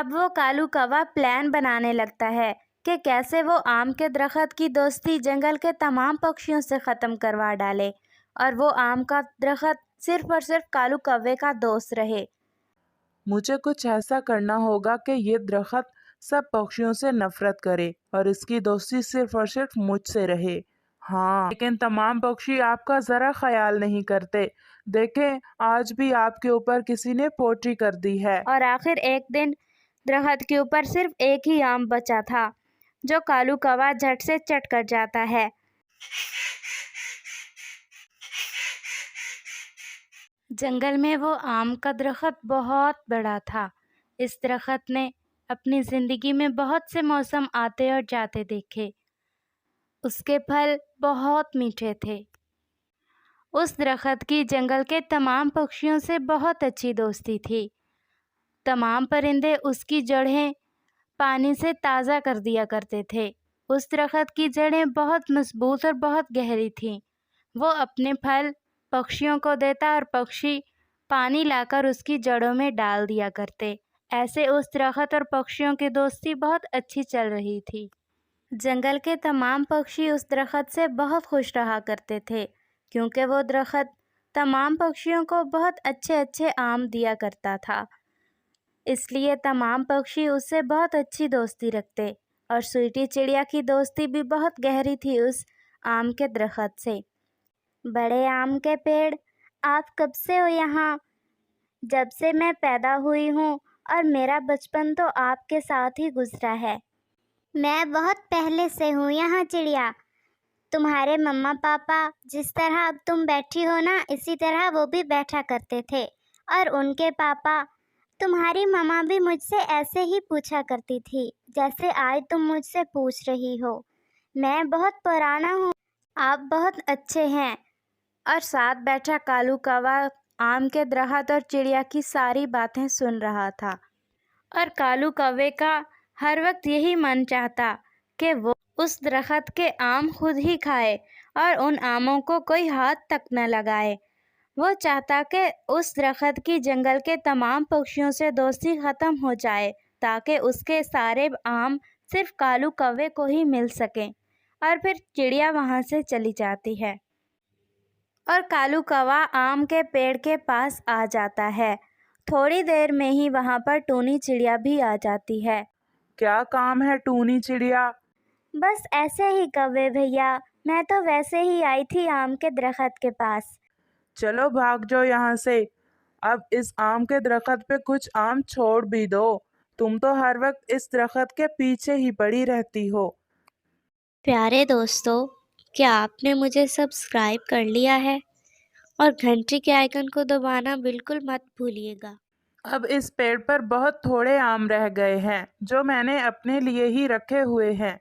اب وہ کالو کوا پلان بنانے لگتا ہے کہ کیسے وہ آم کے درخت کی دوستی جنگل کے تمام پکشیوں سے ختم کروا ڈالے اور وہ آم کا درخت صرف اور صرف کالو کوے کا دوست رہے۔ مجھے کچھ ایسا کرنا ہوگا کہ یہ درخت سب پکشیوں سے نفرت کرے اور اس کی دوستی صرف اور صرف مجھ سے رہے۔ ہاں، لیکن تمام پکشی آپ کا ذرا خیال نہیں کرتے۔ دیکھیں، آج بھی آپ کے اوپر کسی نے پوٹری کر دی ہے۔ اور آخر ایک دن درخت کے اوپر صرف ایک ہی آم بچا تھا جو کالو کوا جھٹ سے چٹ کر جاتا ہے۔ جنگل میں وہ آم کا درخت بہت بڑا تھا۔ اس درخت نے اپنی زندگی میں بہت سے موسم آتے اور جاتے دیکھے۔ اس کے پھل بہت میٹھے تھے۔ اس درخت کی جنگل کے تمام پکشیوں سے بہت اچھی دوستی تھی۔ تمام پرندے اس کی جڑیں پانی سے تازہ کر دیا کرتے تھے۔ اس درخت کی جڑیں بہت مضبوط اور بہت گہری تھیں۔ وہ اپنے پھل پکشیوں کو دیتا اور پکشی پانی لا کر اس کی جڑوں میں ڈال دیا کرتے۔ ایسے اس درخت اور پکشیوں کی دوستی بہت اچھی چل رہی تھی۔ جنگل کے تمام پکشی اس درخت سے بہت خوش رہا کرتے تھے کیونکہ وہ درخت تمام پکشیوں کو بہت اچھے اچھے آم دیا کرتا تھا۔ اس لیے تمام پکشی اس سے بہت اچھی دوستی رکھتے اور سویٹی چڑیا کی دوستی بھی بہت گہری تھی اس آم کے درخت سے۔ بڑے آم کے پیڑ، آپ کب سے ہو یہاں؟ جب سے میں پیدا ہوئی ہوں اور میرا بچپن تو آپ کے ساتھ ہی گزرا ہے۔ میں بہت پہلے سے ہوں یہاں چڑیا۔ تمہارے مما پاپا جس طرح اب تم بیٹھی ہو نا، اسی طرح وہ بھی بیٹھا کرتے تھے، اور ان کے پاپا، تمہاری مما بھی مجھ سے ایسے ہی پوچھا کرتی تھی جیسے آج تم مجھ سے پوچھ رہی ہو۔ میں بہت پرانا ہوں، آپ بہت اچھے ہیں۔ اور ساتھ بیٹھا کالو کوا آم کے درخت اور چڑیا کی ساری باتیں سن رہا تھا، اور کالو کوے کا ہر وقت یہی من چاہتا کہ وہ اس درخت کے آم خود ہی کھائے اور ان آموں کو کوئی ہاتھ تک نہ لگائے۔ وہ چاہتا کہ اس درخت کی جنگل کے تمام پکشیوں سے دوستی ختم ہو جائے تاکہ اس کے سارے آم صرف کالو کوے کو ہی مل سکیں، اور پھر چڑیا وہاں سے چلی جاتی ہے اور کالو کوا آم کے پیڑ کے پاس آ جاتا ہے۔ تھوڑی دیر میں ہی وہاں پر ٹونی چڑیا بھی آ جاتی ہے۔ کیا کام ہے ٹونی چڑیا؟ بس ایسے ہی کوے بھیا، میں تو ویسے ہی آئی تھی آم کے درخت کے پاس۔ چلو بھاگ جاؤ یہاں سے، اب اس آم کے درخت پہ کچھ آم چھوڑ بھی دو، تم تو ہر وقت اس درخت کے پیچھے ہی پڑی رہتی ہو۔ پیارے دوستو، کیا آپ نے مجھے سبسکرائب کر لیا ہے؟ اور گھنٹی کے آئیکن کو دبانا بالکل مت بھولیے گا۔ اب اس پیڑ پر بہت تھوڑے آم رہ گئے ہیں جو میں نے اپنے لیے ہی رکھے ہوئے ہیں۔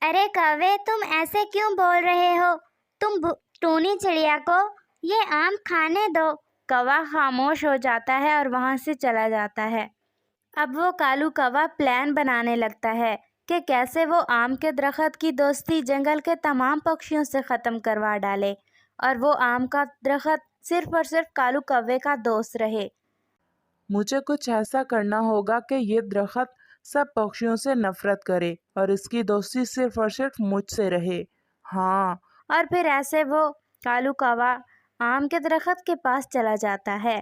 ارے کوے، تم ایسے کیوں بول رہے ہو؟ تم ٹونی چڑیا کو یہ آم کھانے دو۔ کوا خاموش ہو جاتا ہے اور وہاں سے چلا جاتا ہے۔ اب وہ کالو کوا پلان بنانے لگتا ہے کہ کیسے وہ آم کے درخت کی دوستی جنگل کے تمام پکشیوں سے ختم کروا ڈالے اور وہ آم کا درخت صرف اور صرف کالو کوے کا دوست رہے۔ مجھے کچھ ایسا کرنا ہوگا کہ یہ درخت سب پکشیوں سے نفرت کرے اور اس کی دوستی صرف اور صرف مجھ سے رہے۔ ہاں، اور پھر ایسے وہ کالو کوا آم کے درخت کے پاس چلا جاتا ہے۔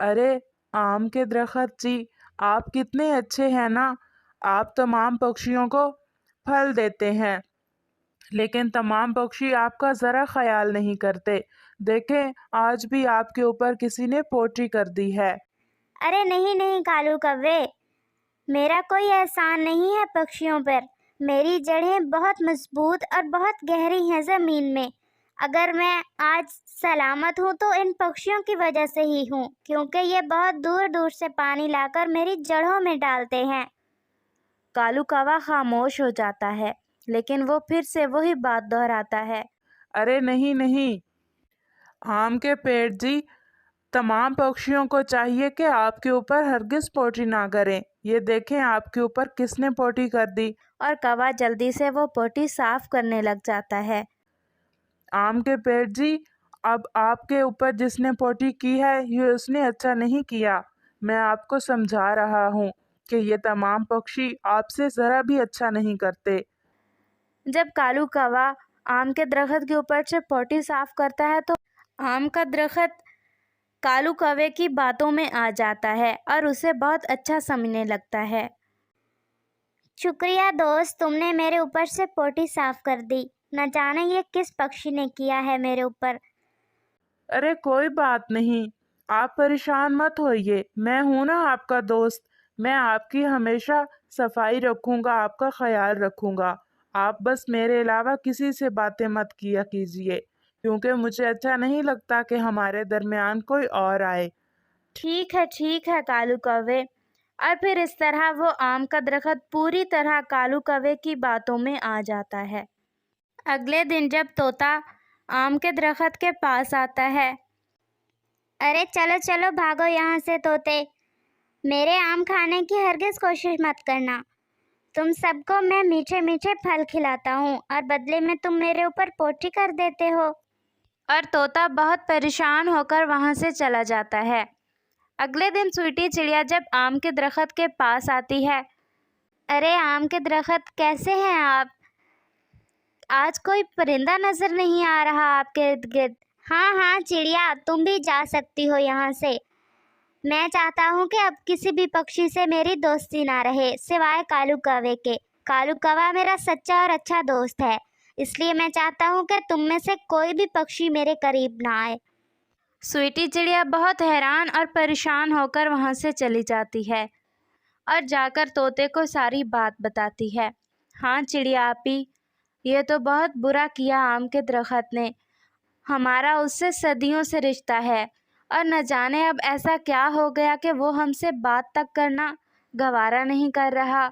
ارے آم کے درخت جی، آپ کتنے اچھے ہیں نا، آپ تمام پکشیوں کو پھل دیتے ہیں، لیکن تمام پکشی آپ کا ذرا خیال نہیں کرتے۔ دیکھیں، آج بھی آپ کے اوپر کسی نے پوٹری کر دی ہے۔ ارے نہیں نہیں کالو کوے، میرا کوئی احسان نہیں ہے پکشیوں پر۔ میری جڑیں بہت مضبوط اور بہت گہری ہیں زمین میں۔ اگر میں آج سلامت ہوں تو ان پکشیوں کی وجہ سے ہی ہوں، کیونکہ یہ بہت دور دور سے پانی لا کر میری جڑوں میں ڈالتے ہیں۔ کالو کوا خاموش ہو جاتا ہے، لیکن وہ پھر سے وہی بات دہراتا ہے۔ ارے نہیں نہیں، آم کے پیڑ جی، تمام پکشیوں کو چاہیے کہ آپ کے اوپر ہرگز پوٹری نہ کریں۔ یہ دیکھیں آپ کے اوپر کس نے پوٹری کر دی۔ اور کوا جلدی سے وہ پوٹی صاف کرنے لگ جاتا ہے۔ آم کے پیڑ جی، اب آپ کے اوپر جس نے پوٹی کی ہے یہ اس نے اچھا نہیں کیا، میں آپ کو سمجھا رہا ہوں کہ یہ تمام پکشی آپ سے ذرا بھی اچھا نہیں کرتے۔ جب کالو کوا آم کے درخت کے اوپر سے پوٹی صاف کرتا ہے تو آم کا درخت کالو کوے کی باتوں میں آ جاتا ہے اور اسے بہت اچھا سمجھنے لگتا ہے۔ شکریہ دوست، تم نے میرے اوپر سے پوٹی صاف کر دی۔ نہ جانے یہ کس پکشی نے کیا ہے میرے اوپر۔ ارے کوئی بات نہیں، آپ پریشان مت ہوئیے، میں ہوں نا آپ کا دوست، میں آپ کی ہمیشہ صفائی رکھوں گا، آپ کا خیال رکھوں گا۔ آپ بس میرے علاوہ کسی سے باتیں مت کیا کیجیے، کیونکہ مجھے اچھا نہیں لگتا کہ ہمارے درمیان کوئی اور آئے۔ ٹھیک ہے کالو کوے۔ اور پھر اس طرح وہ آم کا درخت پوری طرح کالو کوے کی باتوں میں آ جاتا ہے۔ اگلے دن جب طوطا آم کے درخت کے پاس آتا ہے، ارے چلو چلو بھاگو یہاں سے طوطے، میرے آم کھانے کی ہرگز کوشش مت کرنا۔ تم سب کو میں میٹھے میٹھے پھل کھلاتا ہوں اور بدلے میں تم میرے اوپر پوٹی کر دیتے ہو۔ اور طوطا بہت پریشان ہو کر وہاں سے چلا جاتا ہے۔ اگلے دن سویٹی چڑیا جب آم کے درخت کے پاس آتی ہے، ارے آم کے درخت کیسے ہیں آپ؟ آج کوئی پرندہ نظر نہیں آ رہا آپ کے ارد گرد۔ ہاں چڑیا، تم بھی جا سکتی ہو یہاں سے۔ میں چاہتا ہوں کہ اب کسی بھی پکشی سے میری دوستی نہ رہے سوائے کالو کوے کے۔ کالو کوا میرا سچا اور اچھا دوست ہے، اس لیے میں چاہتا ہوں کہ تم میں سے کوئی بھی پکشی میرے قریب نہ آئے۔ سویٹی چڑیا بہت حیران اور پریشان ہو کر وہاں سے چلی جاتی ہے اور جا کر طوطے کو ساری بات بتاتی ہے۔ ہاں چڑیا آپی، یہ تو بہت برا کیا آم کے درخت نے، ہمارا اس سے صدیوں سے رشتہ ہے اور نہ جانے اب ایسا کیا ہو گیا کہ وہ ہم سے بات تک کرنا گوارا نہیں کر رہا۔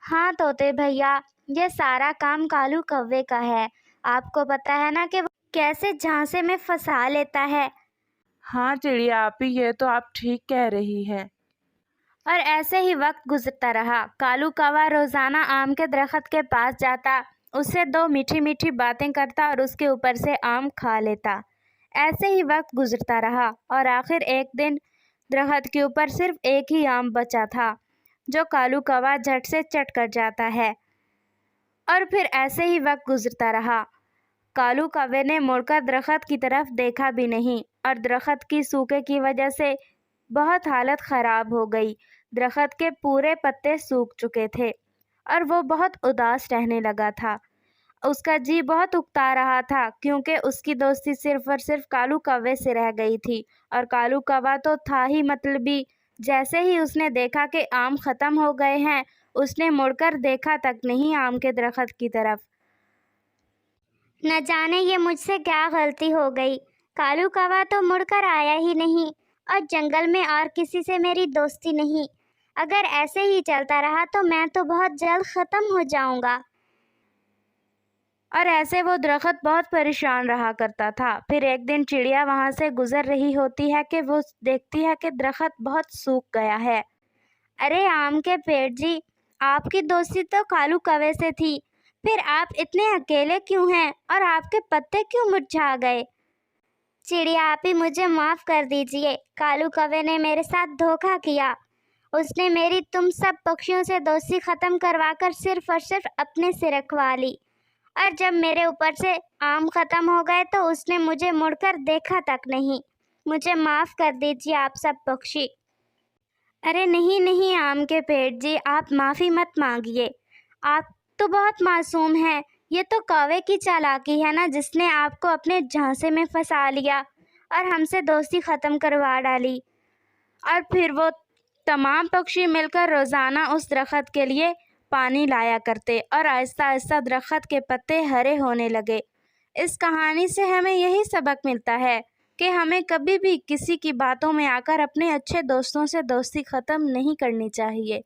ہاں طوطے بھیا، یہ سارا کام کالو کوے کا ہے۔ آپ کو پتہ ہے نا کہ وہ کیسے جھانسے میں پھنسا لیتا ہے۔ ہاں چڑیا آپی، یہ تو آپ ٹھیک کہہ رہی ہیں۔ اور ایسے ہی وقت گزرتا رہا۔ کالو کوا روزانہ آم کے درخت کے پاس جاتا، اس سے 2 میٹھی میٹھی باتیں کرتا اور اس کے اوپر سے آم کھا لیتا۔ ایسے ہی وقت گزرتا رہا اور آخر ایک دن درخت کے اوپر صرف ایک ہی آم بچا تھا جو کالو کوا جھٹ سے چٹ کر جاتا ہے۔ اور پھر ایسے ہی وقت گزرتا رہا، کالو کوے نے مڑ کر درخت کی طرف دیکھا بھی نہیں اور درخت کی سوکھے کی وجہ سے بہت حالت خراب ہو گئی۔ درخت کے پورے پتے سوکھ چکے تھے اور وہ بہت اداس رہنے لگا تھا۔ اس کا جی بہت اکتا رہا تھا کیونکہ اس کی دوستی صرف اور صرف کالو کوے سے رہ گئی تھی اور کالو کوا تو تھا ہی مطلبی۔ جیسے ہی اس نے دیکھا کہ آم ختم ہو گئے ہیں، اس نے مڑ کر دیکھا تک نہیں آم کے درخت کی طرف۔ نہ جانے یہ مجھ سے کیا غلطی ہو گئی، کالو کوا تو مڑ کر آیا ہی نہیں اور جنگل میں اور کسی سے میری دوستی نہیں۔ اگر ایسے ہی چلتا رہا تو میں تو بہت جلد ختم ہو جاؤں گا۔ اور ایسے وہ درخت بہت پریشان رہا کرتا تھا۔ پھر ایک دن چڑیا وہاں سے گزر رہی ہوتی ہے کہ وہ دیکھتی ہے کہ درخت بہت سوکھ گیا ہے۔ ارے آم کے پیڑ جی، آپ کی دوستی تو کالو کوے سے تھی، پھر آپ اتنے اکیلے کیوں ہیں اور آپ کے پتے کیوں مرجھا گئے؟ چڑیا آپی مجھے معاف کر دیجئے، کالو کوے نے میرے ساتھ دھوکہ کیا۔ اس نے میری تم سب پکشیوں سے دوستی ختم کروا کر صرف اور صرف اپنے سے رکھوا لی، اور جب میرے اوپر سے آم ختم ہو گئے تو اس نے مجھے مڑ کر دیکھا تک نہیں۔ مجھے معاف کر دیجئے آپ سب پکشی۔ ارے نہیں آم کے پیڑ جی، آپ معافی مت مانگیے، آپ تو بہت معصوم ہیں۔ یہ تو کوے کی چالاکی ہے نا جس نے آپ کو اپنے جھانسے میں پھنسا لیا اور ہم سے دوستی ختم کروا ڈالی۔ اور پھر وہ تمام پکشی مل کر روزانہ اس درخت کے لیے پانی لایا کرتے اور آہستہ آہستہ درخت کے پتے ہرے ہونے لگے۔ اس کہانی سے ہمیں یہی سبق ملتا ہے کہ ہمیں کبھی بھی کسی کی باتوں میں آ کر اپنے اچھے دوستوں سے دوستی ختم نہیں کرنی چاہیے۔